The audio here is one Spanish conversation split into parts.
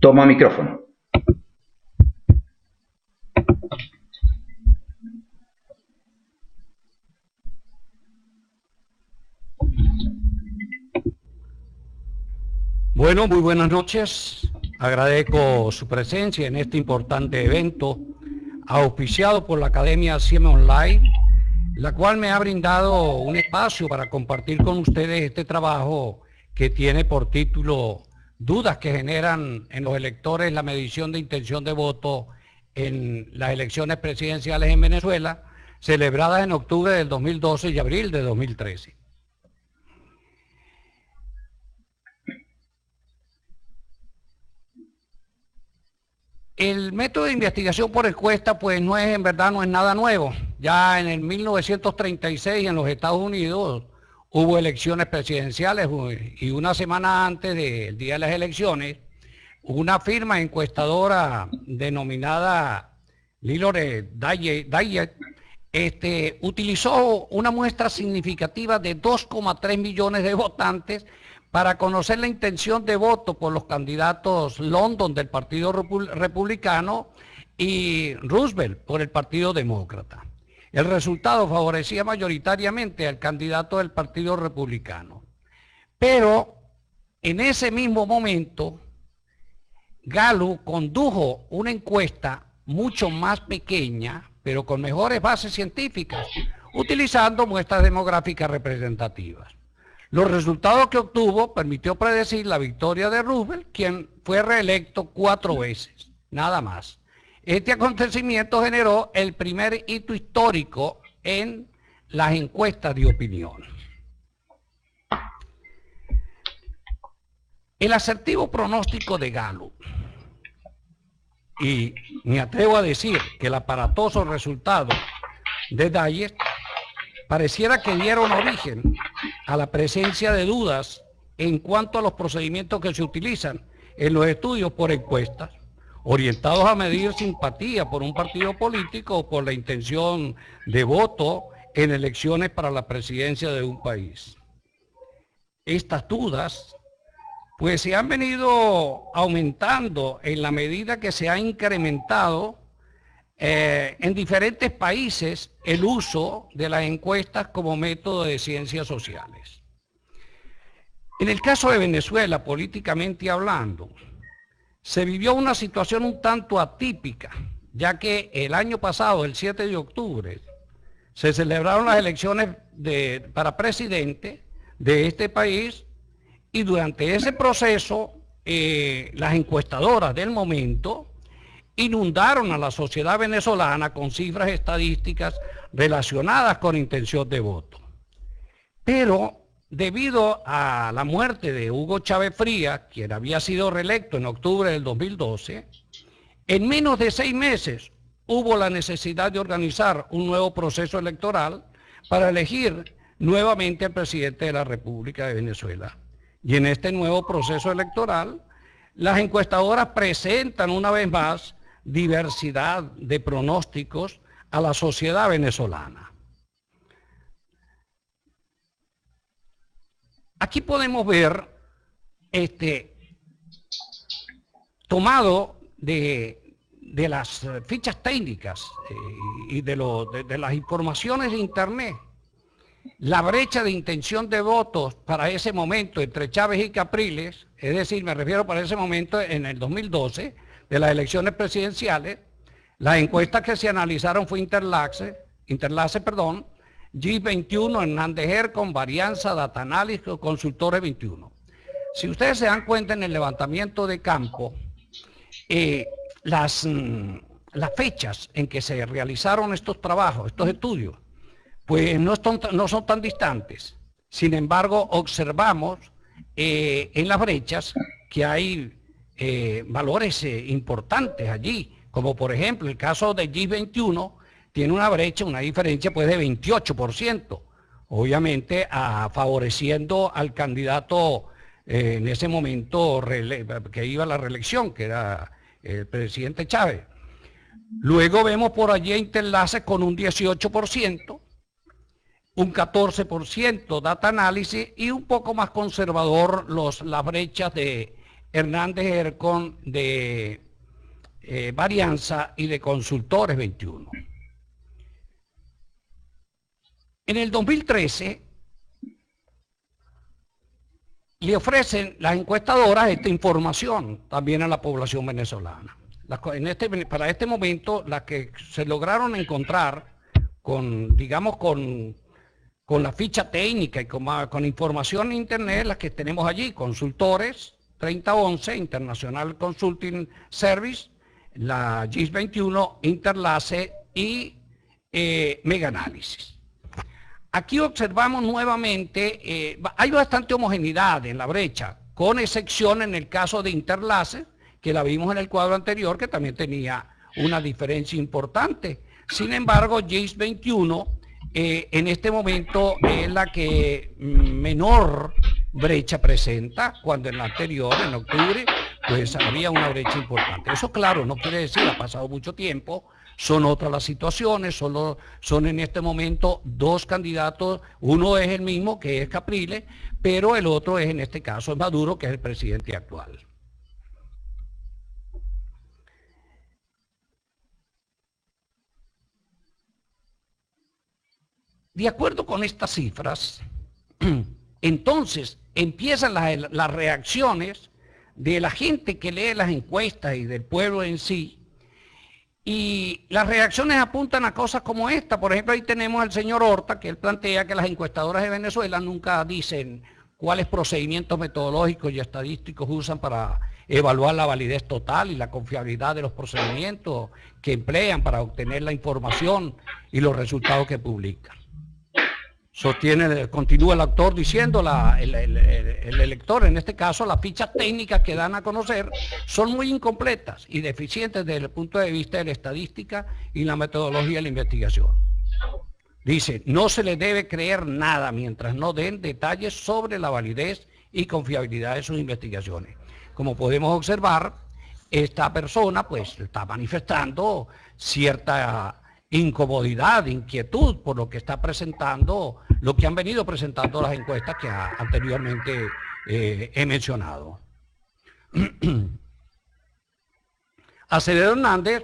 Toma micrófono. Bueno, muy buenas noches. Agradezco su presencia en este importante evento auspiciado por la Academia CIEM Online, la cual me ha brindado un espacio para compartir con ustedes este trabajo que tiene por título Dudas que generan en los electores la medición de intención de voto en las elecciones presidenciales en Venezuela, celebradas en octubre del 2012 y abril de 2013. El método de investigación por encuesta, pues no es nada nuevo. Ya en el 1936 en los Estados Unidos hubo elecciones presidenciales y una semana antes del día de las elecciones, una firma encuestadora denominada Lillard Diet utilizó una muestra significativa de 2,3 millones de votantes para conocer la intención de voto por los candidatos London del Partido Republicano y Roosevelt por el Partido Demócrata. El resultado favorecía mayoritariamente al candidato del Partido Republicano. Pero en ese mismo momento, Gallup condujo una encuesta mucho más pequeña, pero con mejores bases científicas, utilizando muestras demográficas representativas. Los resultados que obtuvo permitió predecir la victoria de Roosevelt, quien fue reelecto 4 veces, nada más. Este acontecimiento generó el primer hito histórico en las encuestas de opinión. El asertivo pronóstico de Gallup, y me atrevo a decir que el aparatoso resultado de Diet, pareciera que dieron origen a la presencia de dudas en cuanto a los procedimientos que se utilizan en los estudios por encuestas, orientados a medir simpatía por un partido político o por la intención de voto en elecciones para la presidencia de un país. Estas dudas pues se han venido aumentando en la medida que se ha incrementado en diferentes países el uso de las encuestas como método de ciencias sociales. En el caso de Venezuela, políticamente hablando, se vivió una situación un tanto atípica, ya que el año pasado, el 7 de octubre, se celebraron las elecciones para presidente de este país y durante ese proceso las encuestadoras del momento inundaron a la sociedad venezolana con cifras estadísticas relacionadas con intención de voto. Pero debido a la muerte de Hugo Chávez Frías, quien había sido reelecto en octubre del 2012, en menos de 6 meses hubo la necesidad de organizar un nuevo proceso electoral para elegir nuevamente al presidente de la República de Venezuela. Y en este nuevo proceso electoral, las encuestadoras presentan una vez más diversidad de pronósticos a la sociedad venezolana. Aquí podemos ver, tomado de las fichas técnicas y de las informaciones de internet, la brecha de intención de votos para ese momento entre Chávez y Capriles, es decir, me refiero para ese momento en el 2012, de las elecciones presidenciales, las encuestas que se analizaron fue Interlace, GIS21, Hernández Hercon, Varianza, Data Analysis, Consultores 21. Si ustedes se dan cuenta en el levantamiento de campo, las fechas en que se realizaron estos trabajos, estos estudios, pues no son tan distantes. Sin embargo, observamos en las brechas que hay valores importantes allí, como por ejemplo el caso de GIS21 tiene una brecha, una diferencia pues de 28%, obviamente favoreciendo al candidato en ese momento que iba a la reelección, que era el presidente Chávez. Luego vemos por allí Interlace con un 18%, un 14% Data Analysis y un poco más conservador las brechas de Hernández Ercon de Varianza y de Consultores 21. En el 2013 le ofrecen las encuestadoras esta información también a la población venezolana. Para este momento, las que se lograron encontrar con, digamos, con la ficha técnica y con información en internet, las que tenemos allí: Consultores 3011, International Consulting Service, la GIS 21, Interlace y Mega Análisis. Aquí observamos nuevamente, hay bastante homogeneidad en la brecha, con excepción en el caso de Interlace, que la vimos en el cuadro anterior, que también tenía una diferencia importante. Sin embargo, GIS 21 en este momento es la que menor brecha presenta, cuando en la anterior, en octubre, pues había una brecha importante. Eso, claro, no quiere decir, ha pasado mucho tiempo, son otras las situaciones, son en este momento dos candidatos, uno es el mismo, que es Capriles, pero el otro es, en este caso, Maduro, que es el presidente actual. De acuerdo con estas cifras, entonces empiezan las reacciones de la gente que lee las encuestas y del pueblo en sí, y las reacciones apuntan a cosas como esta. Por ejemplo, ahí tenemos al señor Horta, que él plantea que las encuestadoras de Venezuela nunca dicen cuáles procedimientos metodológicos y estadísticos usan para evaluar la validez total y la confiabilidad de los procedimientos que emplean para obtener la información y los resultados que publican. Continúa el autor diciendo, el elector, en este caso, las fichas técnicas que dan a conocer son muy incompletas y deficientes desde el punto de vista de la estadística y la metodología de la investigación. Dice, no se le debe creer nada mientras no den detalles sobre la validez y confiabilidad de sus investigaciones. Como podemos observar, esta persona pues está manifestando cierta incomodidad, inquietud por lo que está presentando, lo que han venido presentando las encuestas que anteriormente he mencionado. Acevedo Hernández,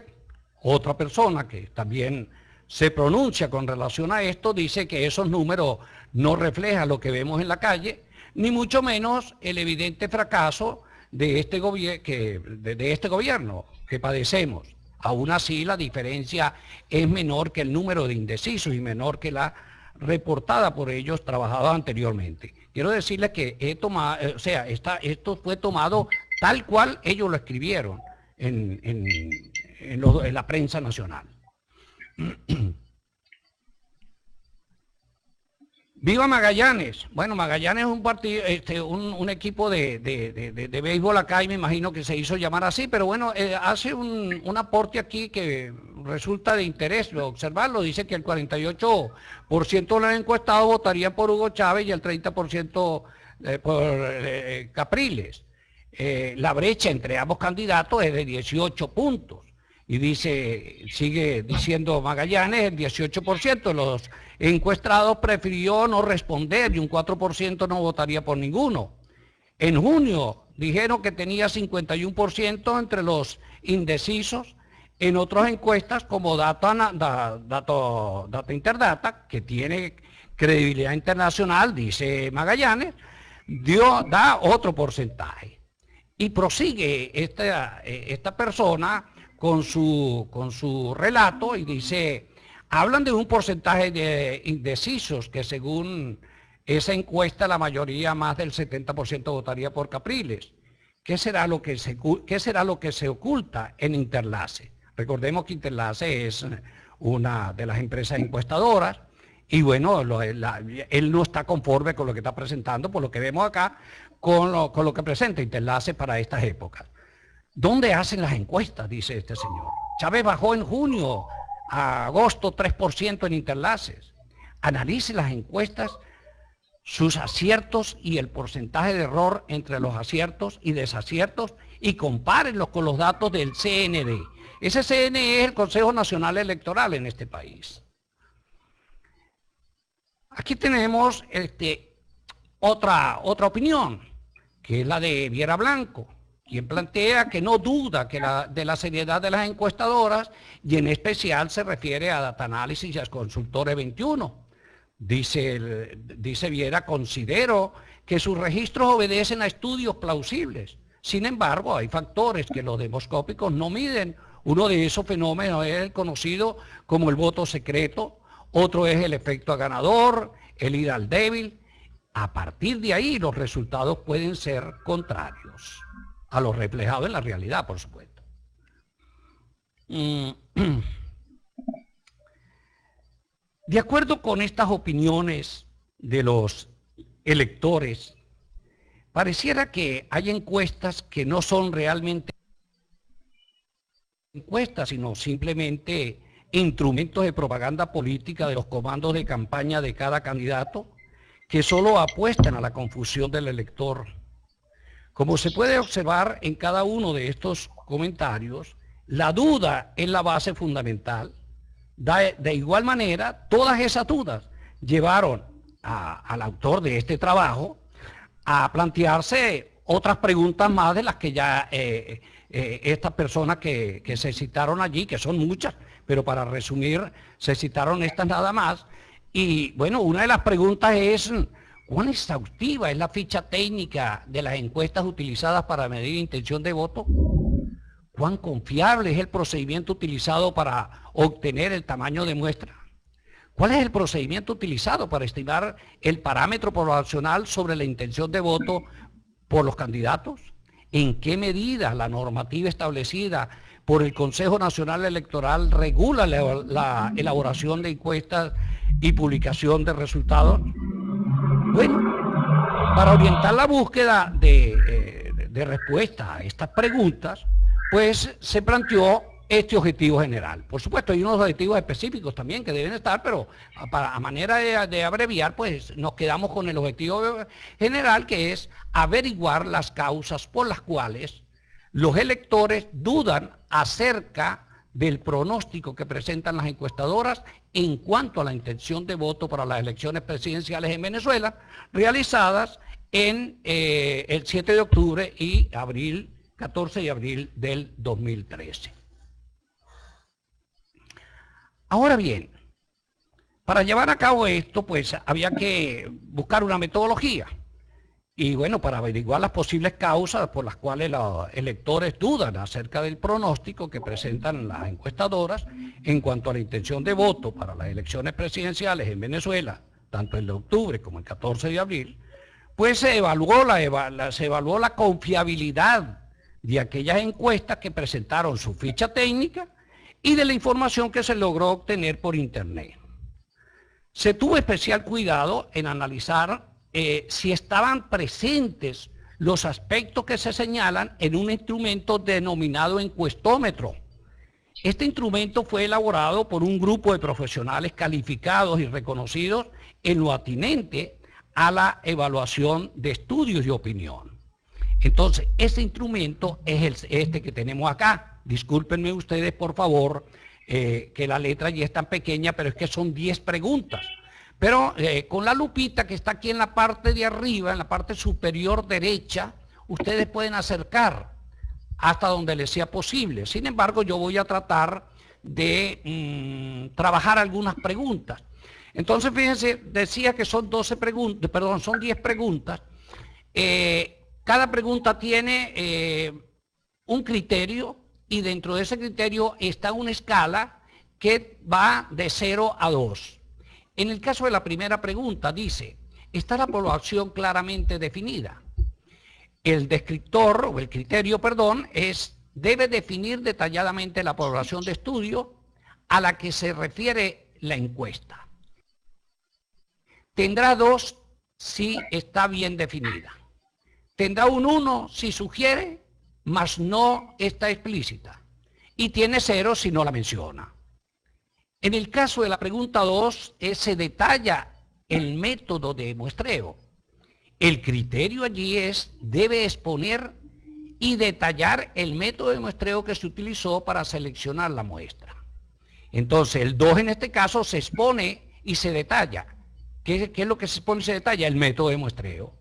otra persona que también se pronuncia con relación a esto, dice que esos números no reflejan lo que vemos en la calle, ni mucho menos el evidente fracaso de este gobierno que padecemos. Aún así, la diferencia es menor que el número de indecisos y menor que la reportada por ellos trabajados anteriormente. Quiero decirles que esto fue tomado tal cual ellos lo escribieron en la prensa nacional. ¡Viva Magallanes! Bueno, Magallanes es un partido, un equipo de béisbol acá, y me imagino que se hizo llamar así, pero bueno, hace un aporte aquí que resulta de interés observarlo. Dice que el 48% de los encuestados votarían por Hugo Chávez y el 30% por Capriles. La brecha entre ambos candidatos es de 18 puntos. Y sigue diciendo Magallanes, el 18% de los encuestados prefirió no responder y un 4% no votaría por ninguno. En junio dijeron que tenía 51% entre los indecisos. En otras encuestas, como Data Interdata, que tiene credibilidad internacional, dice Magallanes, da otro porcentaje. Y prosigue esta persona con su relato y dice, hablan de un porcentaje de indecisos que según esa encuesta la mayoría, más del 70%, votaría por Capriles. ¿Qué será lo que se oculta en Interlace? Recordemos que Interlace es una de las empresas encuestadoras y bueno, él no está conforme con lo que está presentando, por lo que vemos acá, con lo que presenta Interlace para estas épocas. ¿Dónde hacen las encuestas?, dice este señor. Chávez bajó en junio a agosto 3% en Interlaces. Analice las encuestas, sus aciertos y el porcentaje de error entre los aciertos y desaciertos y compárenlos con los datos del CNE. Ese CNE es el Consejo Nacional Electoral en este país. Aquí tenemos otra opinión, que es la de Viera Blanco, quien plantea que no duda de la seriedad de las encuestadoras y en especial se refiere a Data Análisis y a Consultores 21. Dice Viera, considero que sus registros obedecen a estudios plausibles. Sin embargo, hay factores que los demoscópicos no miden. Uno de esos fenómenos es el conocido como el voto secreto, otro es el efecto ganador, el ir al débil. A partir de ahí los resultados pueden ser contrarios a lo reflejado en la realidad, por supuesto. De acuerdo con estas opiniones de los electores, pareciera que hay encuestas que no son realmente encuestas, sino simplemente instrumentos de propaganda política de los comandos de campaña de cada candidato, que solo apuestan a la confusión del elector. Como se puede observar en cada uno de estos comentarios, la duda es la base fundamental. De igual manera, todas esas dudas llevaron al autor de este trabajo a plantearse otras preguntas más de las que ya estas personas que se citaron allí, que son muchas, pero para resumir, se citaron estas nada más. Y bueno, una de las preguntas es, ¿cuán exhaustiva es la ficha técnica de las encuestas utilizadas para medir intención de voto? ¿Cuán confiable es el procedimiento utilizado para obtener el tamaño de muestra? ¿Cuál es el procedimiento utilizado para estimar el parámetro poblacional sobre la intención de voto por los candidatos? ¿En qué medida la normativa establecida por el Consejo Nacional Electoral regula la elaboración de encuestas y publicación de resultados? Bueno, para orientar la búsqueda de respuesta a estas preguntas, pues se planteó este objetivo general. Por supuesto, hay unos objetivos específicos también que deben estar, pero a manera de abreviar, pues nos quedamos con el objetivo general, que es averiguar las causas por las cuales los electores dudan acerca del pronóstico que presentan las encuestadoras en cuanto a la intención de voto para las elecciones presidenciales en Venezuela, realizadas en el 7 de octubre y 14 de abril del 2013. Ahora bien, para llevar a cabo esto, pues había que buscar una metodología. Y bueno, para averiguar las posibles causas por las cuales los electores dudan acerca del pronóstico que presentan las encuestadoras en cuanto a la intención de voto para las elecciones presidenciales en Venezuela, tanto el de octubre como el 14 de abril, pues se evaluó la confiabilidad de aquellas encuestas que presentaron su ficha técnica y de la información que se logró obtener por internet. Se tuvo especial cuidado en analizar si estaban presentes los aspectos que se señalan en un instrumento denominado encuestómetro. Este instrumento fue elaborado por un grupo de profesionales calificados y reconocidos en lo atinente a la evaluación de estudios y opinión. Entonces, ese instrumento es este que tenemos acá. Discúlpenme ustedes, por favor, que la letra ya es tan pequeña, pero es que son 10 preguntas. Pero con la lupita que está aquí en la parte de arriba, en la parte superior derecha, ustedes pueden acercar hasta donde les sea posible. Sin embargo, yo voy a tratar de trabajar algunas preguntas. Entonces, fíjense, decía que son 10 preguntas. Cada pregunta tiene un criterio y dentro de ese criterio está una escala que va de 0 a 2. En el caso de la primera pregunta dice, ¿está la población claramente definida? El descriptor, o el criterio, perdón, debe definir detalladamente la población de estudio a la que se refiere la encuesta. Tendrá 2 si está bien definida. Tendrá un 1 si sugiere, mas no está explícita. Y tiene 0 si no la menciona. En el caso de la pregunta 2, se detalla el método de muestreo. El criterio allí debe exponer y detallar el método de muestreo que se utilizó para seleccionar la muestra. Entonces, el 2 en este caso se expone y se detalla. ¿Qué es lo que se expone y se detalla? El método de muestreo.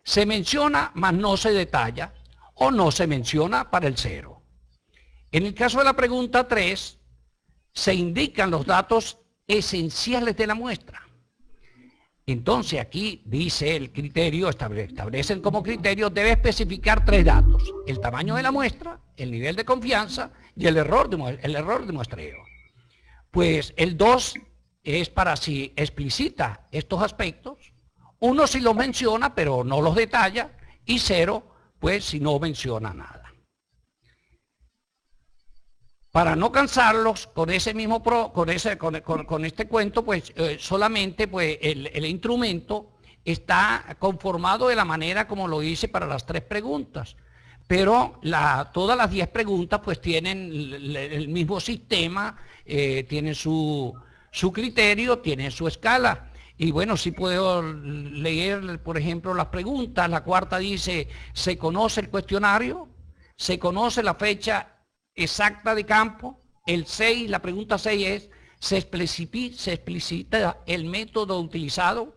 Se menciona, mas no se detalla, o no se menciona para el 0. En el caso de la pregunta 3, se indican los datos esenciales de la muestra. Entonces aquí dice el criterio, establecen como criterio, debe especificar 3 datos: el tamaño de la muestra, el nivel de confianza y el error de muestreo. Pues el 2 es para si explicita estos aspectos, 1 si los menciona pero no los detalla, y 0 pues si no menciona nada. Para no cansarlos con ese mismo con este cuento, pues solamente pues el instrumento está conformado de la manera como lo hice para las 3 preguntas. Pero todas las 10 preguntas pues tienen el mismo sistema, tienen su criterio, tienen su escala. Y bueno, si puedo leer, por ejemplo, las preguntas. La cuarta dice: ¿se conoce el cuestionario? ¿Se conoce la fecha exacta de campo? El 6, la pregunta 6 es: ¿se explicita el método utilizado?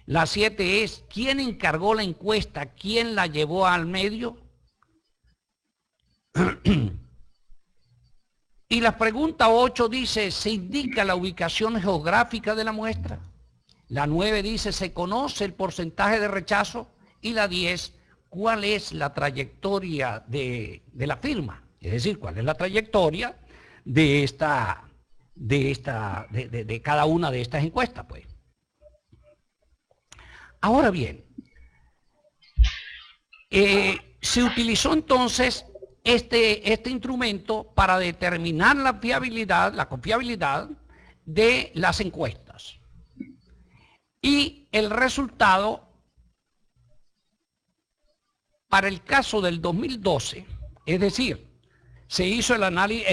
La 7 es: ¿quién encargó la encuesta? ¿Quién la llevó al medio? Y la pregunta 8 dice: ¿se indica la ubicación geográfica de la muestra? La 9 dice: ¿se conoce el porcentaje de rechazo? Y la 10, ¿cuál es la trayectoria de la firma? Es decir, ¿cuál es la trayectoria de cada una de estas encuestas, pues? Ahora bien, se utilizó entonces este instrumento para determinar la confiabilidad de las encuestas. Y el resultado, para el caso del 2012, es decir, se hizo el análisis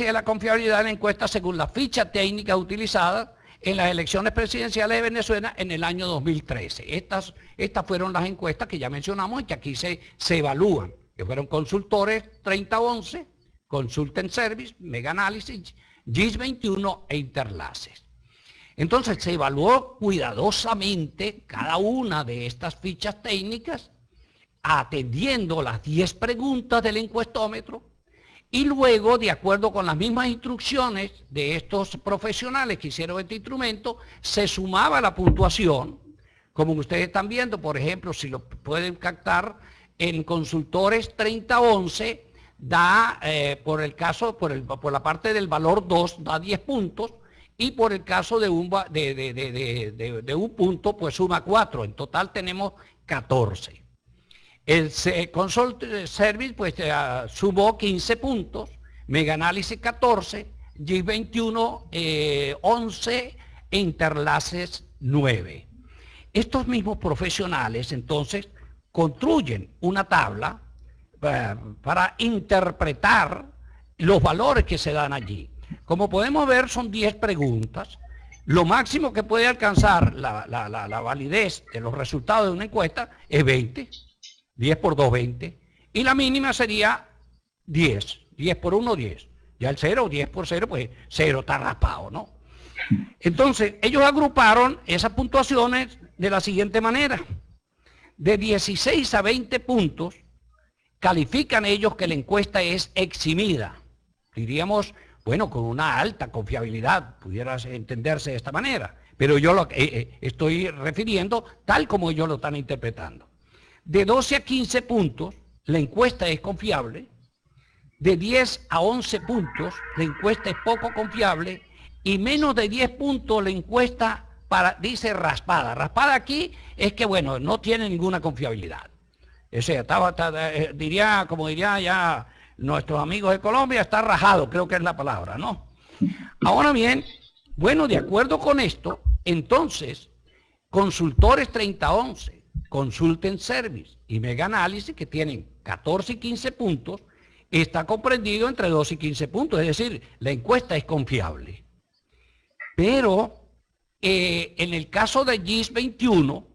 de la confiabilidad de la encuesta según la ficha técnica utilizada en las elecciones presidenciales de Venezuela en el año 2013. Estas fueron las encuestas que ya mencionamos y que aquí se evalúan, que fueron Consultores 3011, Consultant Service, Mega Analysis, GIS 21 e Interlaces. Entonces se evaluó cuidadosamente cada una de estas fichas técnicas, atendiendo las 10 preguntas del encuestómetro, y luego, de acuerdo con las mismas instrucciones de estos profesionales que hicieron este instrumento, se sumaba la puntuación. Como ustedes están viendo, por ejemplo, si lo pueden captar, en Consultores 3011 da, por la parte del valor 2, da 10 puntos, y por el caso de un punto, pues suma 4. En total tenemos 14. El Consult Service pues sumó 15 puntos, Mega Analysis 14, GIS 21 11 e Interlaces 9. Estos mismos profesionales entonces construyen una tabla para interpretar los valores que se dan allí. Como podemos ver, son 10 preguntas. Lo máximo que puede alcanzar la validez de los resultados de una encuesta es 20. 10 por 2, 20. Y la mínima sería 10. 10 por 1, 10. Ya el 0, 10 por 0, pues 0 está raspado, ¿no? Entonces, ellos agruparon esas puntuaciones de la siguiente manera. De 16 a 20 puntos, califican ellos que la encuesta es eximida. Diríamos, bueno, con una alta confiabilidad, pudiera entenderse de esta manera. Pero yo lo estoy refiriendo tal como ellos lo están interpretando. De 12 a 15 puntos, la encuesta es confiable. De 10 a 11 puntos, la encuesta es poco confiable. Y menos de 10 puntos, la encuesta dice raspada. Raspada aquí es que, bueno, no tiene ninguna confiabilidad. O sea, como diría ya nuestros amigos de Colombia, está rajado, creo que es la palabra, ¿no? Ahora bien, bueno, de acuerdo con esto, entonces, Consultores 3011, Consultant Service y Mega Analysis, que tienen 14 y 15 puntos, está comprendido entre 12 y 15 puntos, es decir, la encuesta es confiable. Pero en el caso de GIS 21,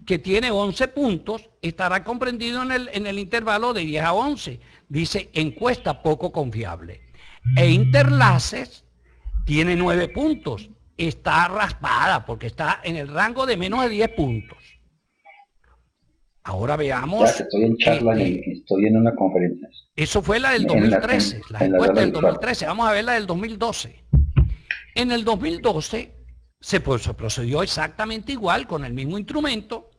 que tiene 11 puntos, estará comprendido en el intervalo de 10 a 11. Dice encuesta poco confiable. E Interlaces tiene 9 puntos. Está raspada porque está en el rango de menos de 10 puntos. Ahora Ya veamos, que estoy en charla y estoy en una conferencia. eso fue la del En la, 2013, las en la encuestas sala del virtual. 2013, vamos a ver la del 2012. En el 2012 se procedió exactamente igual con el mismo instrumento,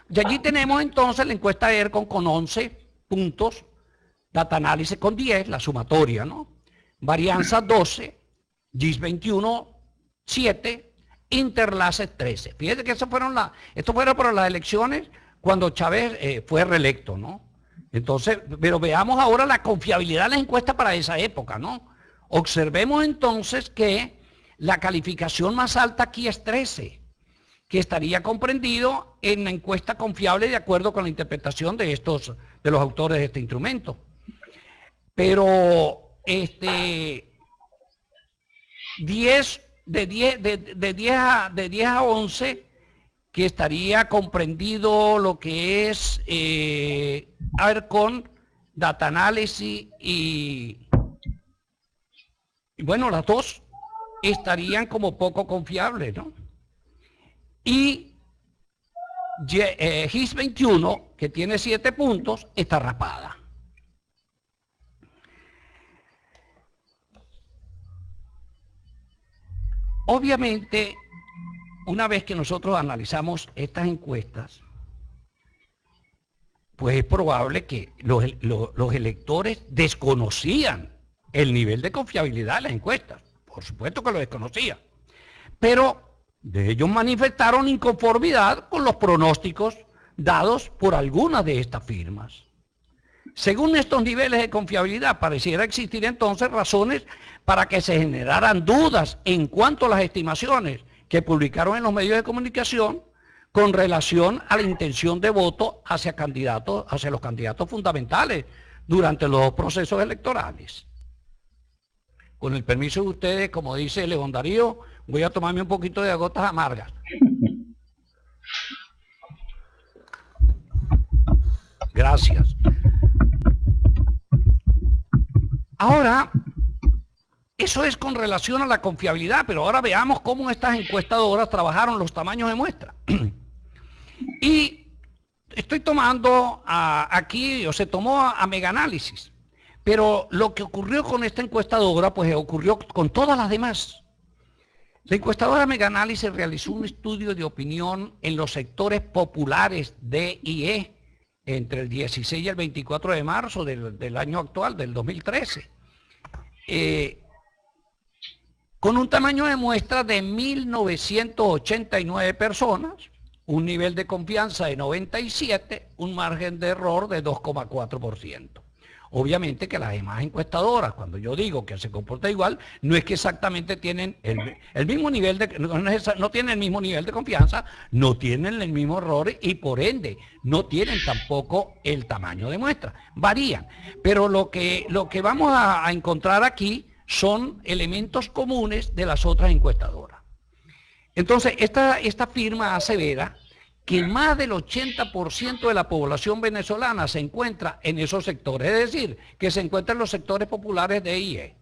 y allí tenemos entonces la encuesta ERCON con 11 puntos, data análisis con 10, la sumatoria, ¿no? Varianza 12, GIS 21, 7, Interlaces 13. Fíjense que esto fueron para las elecciones cuando Chávez fue reelecto, ¿no? Entonces, pero veamos ahora la confiabilidad de las encuestas para esa época, ¿no? Observemos entonces que la calificación más alta aquí es 13, que estaría comprendido en la encuesta confiable de acuerdo con la interpretación de los autores de este instrumento. Pero 10 de 10 a 11, que estaría comprendido lo que es a ver, con data análisis y bueno, las dos estarían como poco confiables, ¿no? Y GIS 21, que tiene 7 puntos, está rapada. Obviamente, una vez que nosotros analizamos estas encuestas, pues es probable que los electores desconocían el nivel de confiabilidad de las encuestas. Por supuesto que lo desconocían. Pero de ellos manifestaron inconformidad con los pronósticos dados por algunas de estas firmas. Según estos niveles de confiabilidad, pareciera existir entonces razones para que se generaran dudas en cuanto a las estimaciones que publicaron en los medios de comunicación con relación a la intención de voto hacia los candidatos fundamentales durante los procesos electorales. Con el permiso de ustedes, como dice León Darío, voy a tomarme un poquito de gotas amargas. Gracias. Ahora, eso es con relación a la confiabilidad, pero ahora veamos cómo estas encuestadoras trabajaron los tamaños de muestra. Y estoy tomando aquí, o se tomó a Megaanálisis, pero lo que ocurrió con esta encuestadora, pues ocurrió con todas las demás. La encuestadora Megaanálisis realizó un estudio de opinión en los sectores populares D y E entre el 16 y el 24 de marzo del año actual, del 2013. Con un tamaño de muestra de 1.989 personas, un nivel de confianza de 97, un margen de error de 2,4%. Obviamente que las demás encuestadoras, cuando yo digo que se comporta igual, no es que exactamente tienen el mismo nivel no tienen el mismo nivel de confianza, no tienen el mismo error y por ende no tienen tampoco el tamaño de muestra. Varían, pero lo que vamos a encontrar aquí son elementos comunes de las otras encuestadoras. Entonces, esta firma asevera que más del 80% de la población venezolana se encuentra en esos sectores, es decir, que se encuentra en los sectores populares de IE.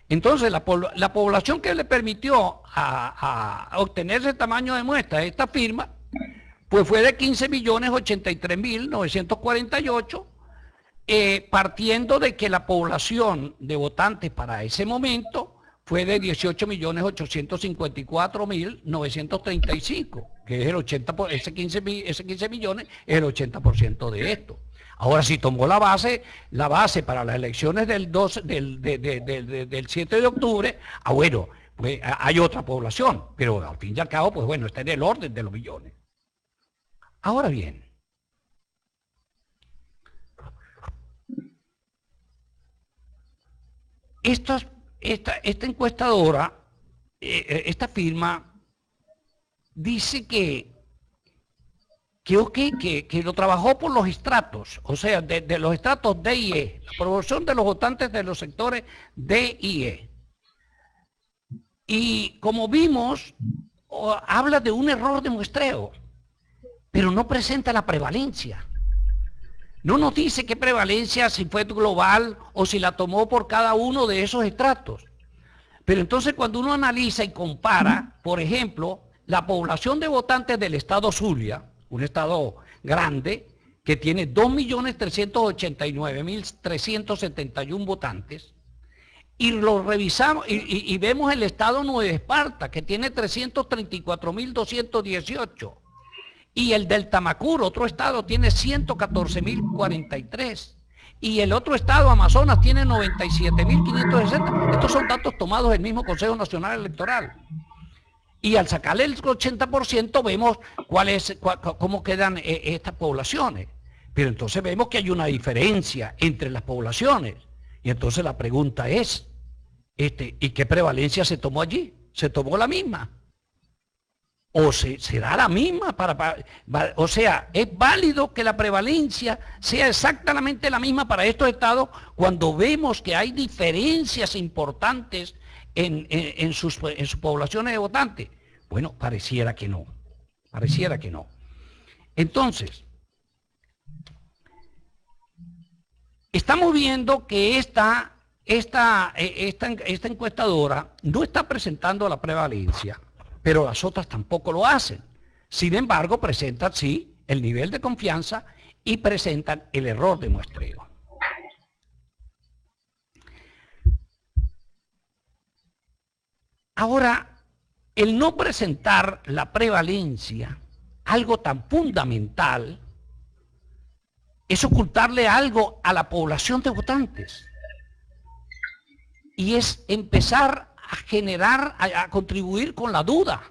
Entonces, la población que le permitió a obtener ese tamaño de muestra, esta firma, pues fue de 15.083.948, partiendo de que la población de votantes para ese momento fue de 18.854.935, que es el 80%, ese 15 millones es el 80% de esto. Ahora, si tomó la base para las elecciones del 7 de octubre, bueno, pues hay otra población, pero al fin y al cabo, pues bueno, está en el orden de los millones. Ahora bien, esta encuestadora, esta firma, dice que lo trabajó por los estratos, o sea, de los estratos D y E, la proporción de los votantes de los sectores D y E. Y como vimos, habla de un error de muestreo, pero no presenta la prevalencia. No nos dice qué prevalencia, si fue global o si la tomó por cada uno de esos estratos. Pero entonces cuando uno analiza y compara, por ejemplo, la población de votantes del estado Zulia, un estado grande que tiene 2.389.371 votantes, y lo revisamos y vemos el estado Nueva Esparta, que tiene 334.218, y el del Tamacuro, otro estado, tiene 114.043, y el otro estado, Amazonas, tiene 97.560. Estos son datos tomados del mismo Consejo Nacional Electoral. Y al sacarle el 80% vemos cómo quedan estas poblaciones. Pero entonces vemos que hay una diferencia entre las poblaciones. Y entonces la pregunta es, ¿y qué prevalencia se tomó allí? ¿Se tomó la misma? ¿O será la misma? O sea, ¿es válido que la prevalencia sea exactamente la misma para estos estados cuando vemos que hay diferencias importantes en sus poblaciones de votantes? Bueno, pareciera que no. Pareciera que no. Entonces, estamos viendo que esta encuestadora no está presentando la prevalencia, pero las otras tampoco lo hacen. Sin embargo, presentan, sí, el nivel de confianza y presentan el error de muestreo. Ahora, el no presentar la prevalencia, algo tan fundamental, es ocultarle algo a la población de votantes. Y es empezar a generar, a contribuir con la duda.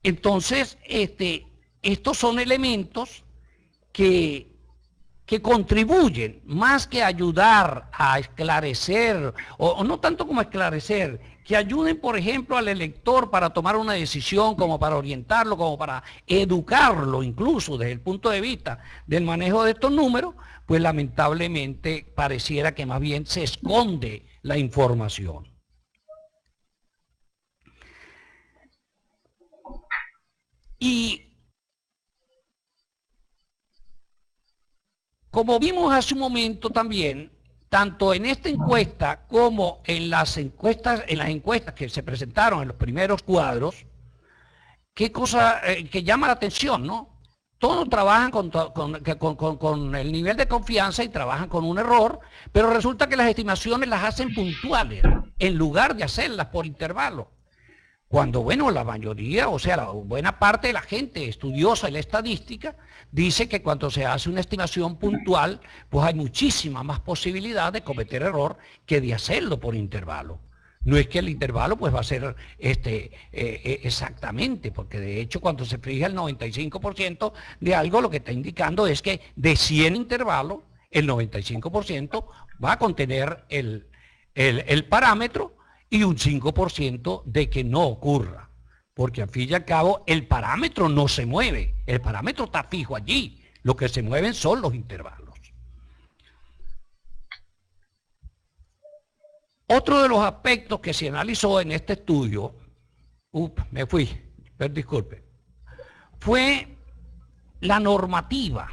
Entonces, estos son elementos que contribuyen, más que ayudar a esclarecer, o no tanto como esclarecer, que ayuden, por ejemplo, al elector para tomar una decisión, como para orientarlo, como para educarlo, incluso desde el punto de vista del manejo de estos números, pues lamentablemente pareciera que más bien se esconde la información. Y como vimos hace un momento también, tanto en esta encuesta como en las encuestas que se presentaron en los primeros cuadros, qué cosa que llama la atención, ¿no? Todos trabajan con el nivel de confianza y trabajan con un error, pero resulta que las estimaciones las hacen puntuales, en lugar de hacerlas por intervalo. Cuando, bueno, la mayoría, o sea, la buena parte de la gente estudiosa de la estadística dice que cuando se hace una estimación puntual, pues hay muchísima más posibilidad de cometer error que de hacerlo por intervalo. No es que el intervalo pues va a ser exactamente, porque de hecho cuando se fija el 95% de algo, lo que está indicando es que de 100 intervalos, el 95% va a contener el parámetro, y un 5% de que no ocurra, porque al fin y al cabo el parámetro no se mueve, el parámetro está fijo allí, lo que se mueven son los intervalos. Otro de los aspectos que se analizó en este estudio, disculpe, fue la normativa.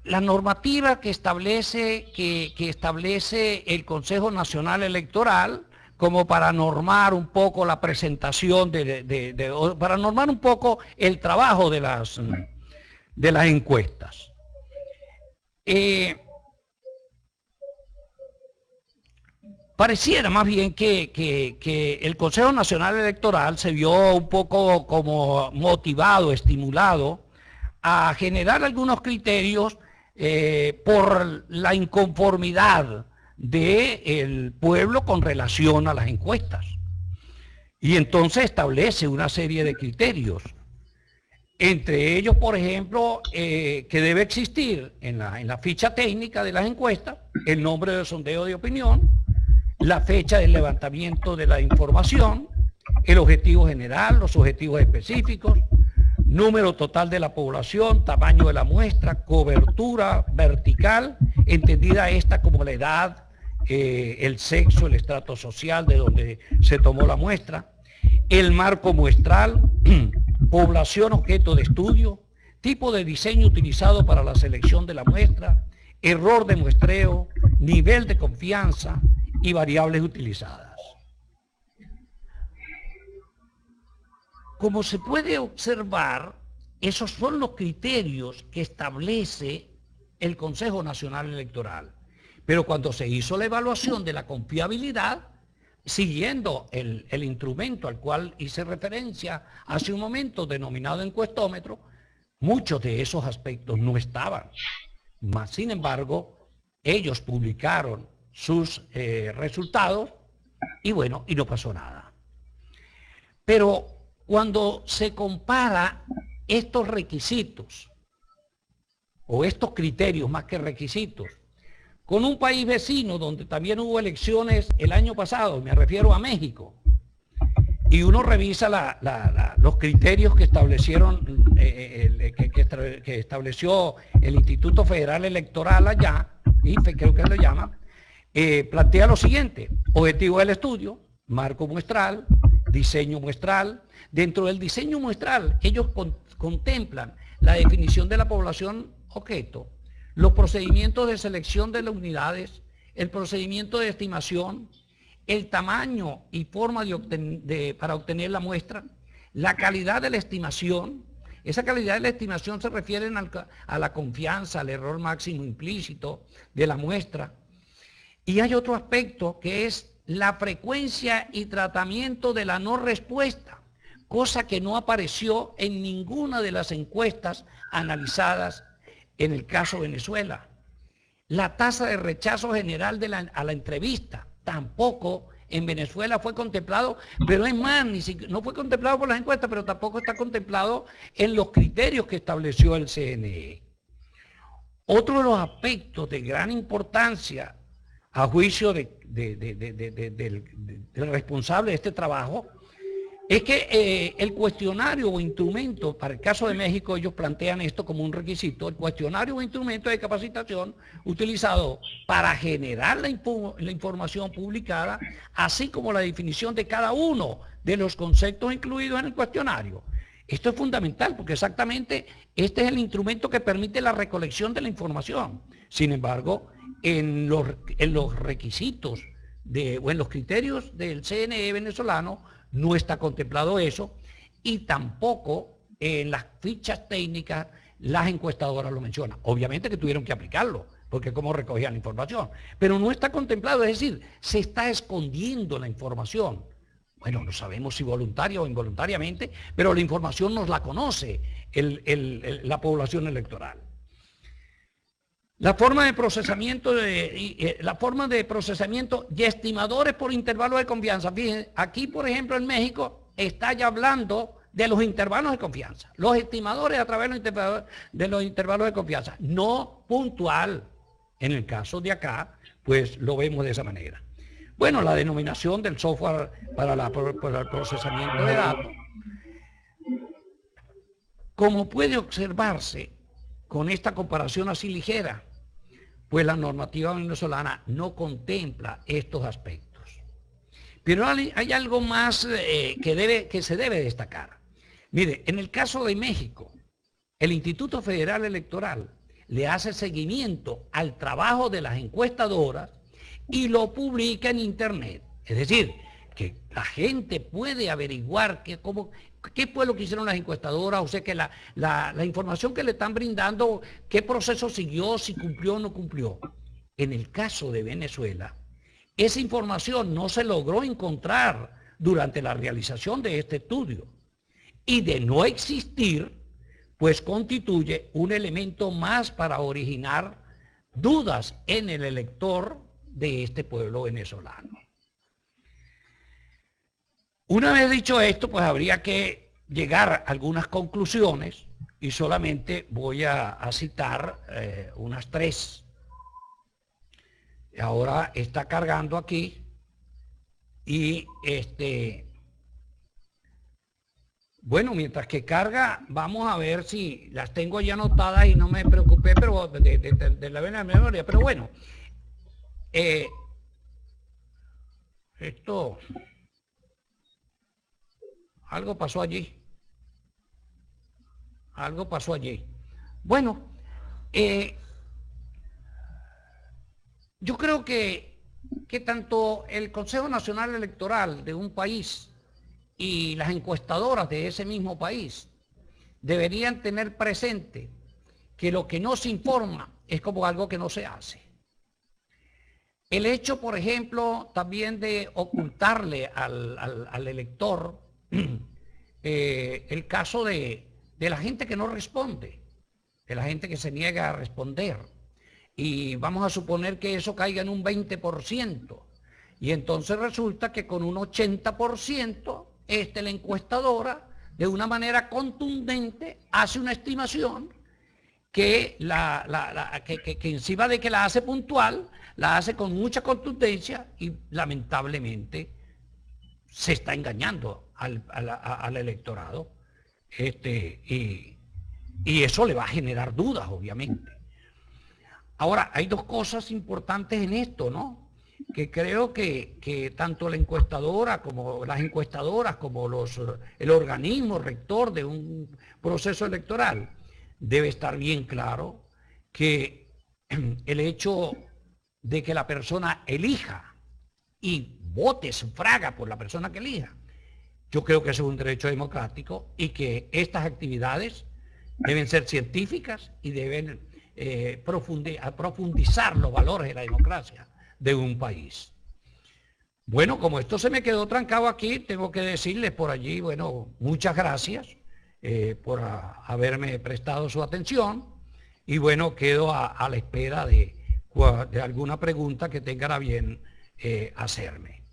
La normativa que establece el Consejo Nacional Electoral como para normar un poco la presentación, para normar un poco el trabajo de las encuestas. Pareciera más bien que el Consejo Nacional Electoral se vio un poco como motivado, estimulado a generar algunos criterios por la inconformidad del pueblo con relación a las encuestas. Y entonces establece una serie de criterios. Entre ellos, por ejemplo, que debe existir en la ficha técnica de las encuestas el nombre del sondeo de opinión, la fecha del levantamiento de la información, el objetivo general, los objetivos específicos, número total de la población, tamaño de la muestra, cobertura vertical, entendida esta como la edad, el sexo, el estrato social de donde se tomó la muestra, el marco muestral, población objeto de estudio, tipo de diseño utilizado para la selección de la muestra, error de muestreo, nivel de confianza y variables utilizadas. Como se puede observar, esos son los criterios que establece el Consejo Nacional Electoral. Pero cuando se hizo la evaluación de la confiabilidad, siguiendo el instrumento al cual hice referencia hace un momento, denominado encuestómetro, muchos de esos aspectos no estaban. Mas, sin embargo, ellos publicaron sus resultados y bueno, y no pasó nada. Pero cuando se compara estos requisitos, o estos criterios más que requisitos, con un país vecino donde también hubo elecciones el año pasado, me refiero a México, y uno revisa los criterios que establecieron, que estableció el Instituto Federal Electoral allá, IFE creo que lo llama, plantea lo siguiente: objetivo del estudio, marco muestral, diseño muestral. Dentro del diseño muestral, ellos contemplan la definición de la población objeto, los procedimientos de selección de las unidades, el procedimiento de estimación, el tamaño y forma para obtener la muestra, la calidad de la estimación. Esa calidad de la estimación se refiere a la confianza, al error máximo implícito de la muestra. Y hay otro aspecto que es la frecuencia y tratamiento de la no respuesta, cosa que no apareció en ninguna de las encuestas analizadas en el caso Venezuela. La tasa de rechazo general a la entrevista tampoco en Venezuela fue contemplado, pero es más, no fue contemplado por las encuestas, pero tampoco está contemplado en los criterios que estableció el CNE. Otro de los aspectos de gran importancia a juicio del responsable de este trabajo es que el cuestionario o instrumento, para el caso de México ellos plantean esto como un requisito, el cuestionario o instrumento de capacitación utilizado para generar la información publicada, así como la definición de cada uno de los conceptos incluidos en el cuestionario. Esto es fundamental porque exactamente este es el instrumento que permite la recolección de la información. Sin embargo, en los requisitos o en los criterios del CNE venezolano no está contemplado eso, y tampoco en las fichas técnicas las encuestadoras lo mencionan. Obviamente que tuvieron que aplicarlo, porque cómo recogían la información, pero no está contemplado, es decir, se está escondiendo la información. Bueno, no sabemos si voluntaria o involuntariamente, pero la información nos la conoce la población electoral. La forma de procesamiento y estimadores por intervalos de confianza. Fíjense, aquí por ejemplo en México está ya hablando de los intervalos de confianza. Los estimadores a través de los intervalos de confianza. No puntual. En el caso de acá, pues lo vemos de esa manera. Bueno, la denominación del software para el procesamiento de datos. Como puede observarse, con esta comparación así ligera, pues la normativa venezolana no contempla estos aspectos. Pero hay algo más que se debe destacar. Mire, en el caso de México, el Instituto Federal Electoral le hace seguimiento al trabajo de las encuestadoras y lo publica en Internet. Es decir, que la gente puede averiguar qué fue lo que hicieron las encuestadoras, o sea que la información que le están brindando, qué proceso siguió, si cumplió o no cumplió. En el caso de Venezuela, esa información no se logró encontrar durante la realización de este estudio, y de no existir, pues constituye un elemento más para originar dudas en el elector de este pueblo venezolano. Una vez dicho esto, pues habría que llegar a algunas conclusiones y solamente voy a citar unas 3. Ahora está cargando aquí y bueno, mientras que carga, vamos a ver si las tengo ya anotadas y no me preocupé, pero de la memoria. Pero bueno, esto... Algo pasó allí. Algo pasó allí. Bueno, yo creo que tanto el Consejo Nacional Electoral de un país y las encuestadoras de ese mismo país deberían tener presente que lo que no se informa es como algo que no se hace. El hecho, por ejemplo, también de ocultarle al elector el caso de la gente que no responde, de la gente que se niega a responder. Y vamos a suponer que eso caiga en un 20%. Y entonces resulta que con un 80%, la encuestadora, de una manera contundente, hace una estimación que encima de que la hace puntual, la hace con mucha contundencia y lamentablemente se está engañando al electorado. Y eso le va a generar dudas, obviamente. Ahora, hay dos cosas importantes en esto, ¿no? Que creo que tanto la encuestadora como las encuestadoras, como el organismo rector de un proceso electoral, debe estar bien claro que el hecho de que la persona elija y vote, sufraga por la persona que elija, yo creo que eso es un derecho democrático y que estas actividades deben ser científicas y deben profundizar los valores de la democracia de un país. Bueno, como esto se me quedó trancado aquí, tengo que decirles por allí, bueno, muchas gracias por haberme prestado su atención y bueno, quedo a la espera de alguna pregunta que tengan a bien hacerme.